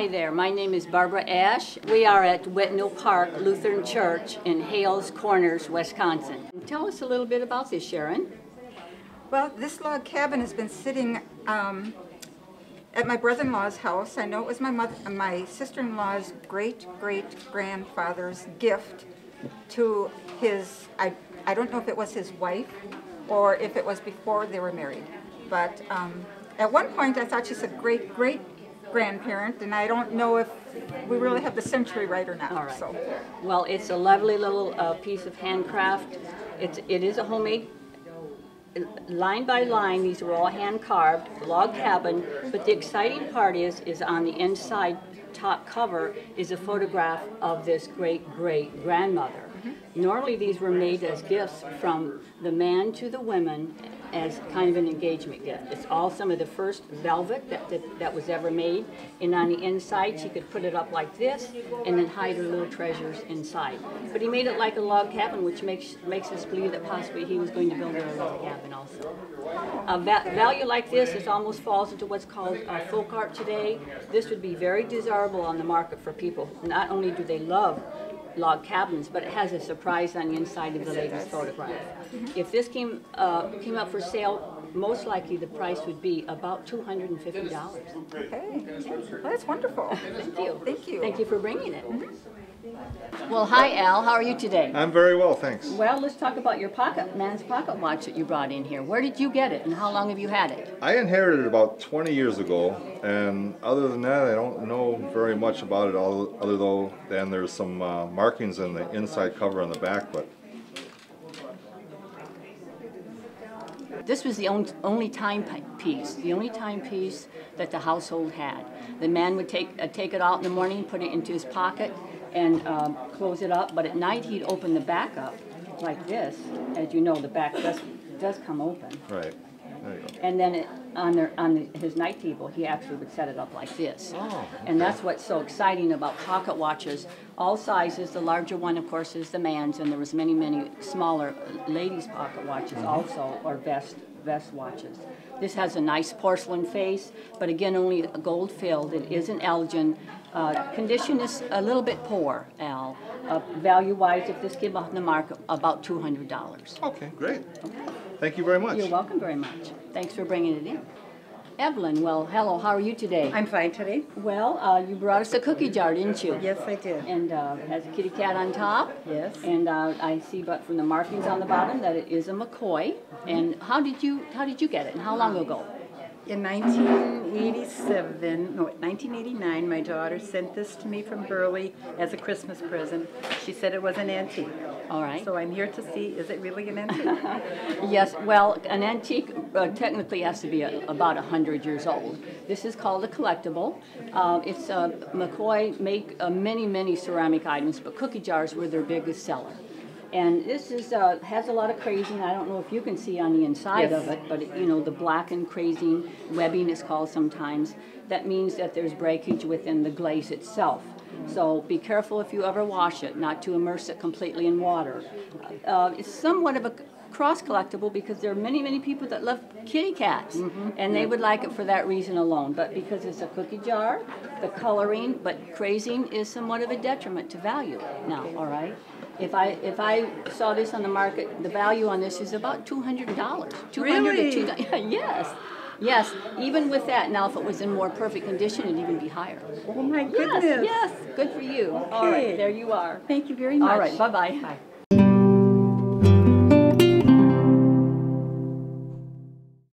Hi there, my name is Barbara Ash. We are at Whitnell Park Lutheran Church in Hales Corners, Wisconsin. Tell us a little bit about this, Sharon. Well, this log cabin has been sitting at my brother-in-law's house. I know it was my sister-in-law's great-great-grandfather's gift to his, I don't know if it was his wife or if it was before they were married. But at one point I thought she's a great-great-grandparent, and I don't know if we really have the century right or not. All right. So. Well, it's a lovely little piece of handcraft. It is a homemade, line by line. They were all hand carved, log cabin. But the exciting part is on the inside top cover is a photograph of this great-great-grandmother. Normally these were made as gifts from the man to the women as kind of an engagement gift. It's all some of the first velvet that was ever made, and on the inside she could put it up like this and then hide her little treasures inside. But he made it like a log cabin, which makes us believe that possibly he was going to build her a log cabin also. Value like this, it almost falls into what's called folk art today. This would be very desirable on the market for people. Not only do they love log cabins, but it has a surprise on the inside of the lady's photograph. If this came up for sale, most likely the price would be about $250. Okay, well, that's wonderful. Thank you. Thank you. Thank you for bringing it. Well, hi Al, how are you today? I'm very well, thanks. Well, let's talk about your man's pocket watch that you brought in here. Where did you get it, and how long have you had it? I inherited it about 20 years ago, and other than that, I don't know very much about it, other than there's some markings in the inside cover and the back. But this was the only timepiece, that the household had. The man would take it out in the morning, put it into his pocket, and close it up. But at night he'd open the back up like this. As you know, the back does come open. Right. There you go. And then on his night table, he actually would set it up like this. Oh, okay. And that's what's so exciting about pocket watches. All sizes. The larger one, of course, is the man's, and there was many smaller ladies' pocket watches also, or vest watches. This has a nice porcelain face, but again, only gold filled. It is an Elgin. Condition is a little bit poor, Al. Value-wise, if this came off the market, about $200. Okay, great. Okay. Thank you very much. You're welcome very much. Thanks for bringing it in. Evelyn, well, hello, how are you today? I'm fine today. Well, you brought us a cookie jar, didn't you? Yes, I did. And it has a kitty cat on top. Yes. And I see, but from the markings on the bottom, that it is a McCoy. And how did you get it, and how long ago? In 1989, my daughter sent this to me from Burley as a Christmas present. She said it was an antique. All right. So I'm here to see, is it really an antique? Yes, well, an antique technically has to be about 100 years old. This is called a collectible. It's McCoy make many ceramic items, but cookie jars were their biggest seller. And this is has a lot of crazing. I don't know if you can see on the inside of it, but you know, the blackened crazing, webbing is called sometimes. That means that there's breakage within the glaze itself. So be careful if you ever wash it, not to immerse it completely in water. It's somewhat of a cross collectible because there are many people that love kitty cats, and they would like it for that reason alone. But because it's a cookie jar, the coloring, but crazing is somewhat of a detriment to value now, all right? If I saw this on the market, the value on this is about $200. Really? Yes. Even with that, now if it was in more perfect condition, it'd even be higher. Oh my goodness. Yes. Good for you. Okay. All right, there you are. Thank you very much. All right, bye-bye. Bye.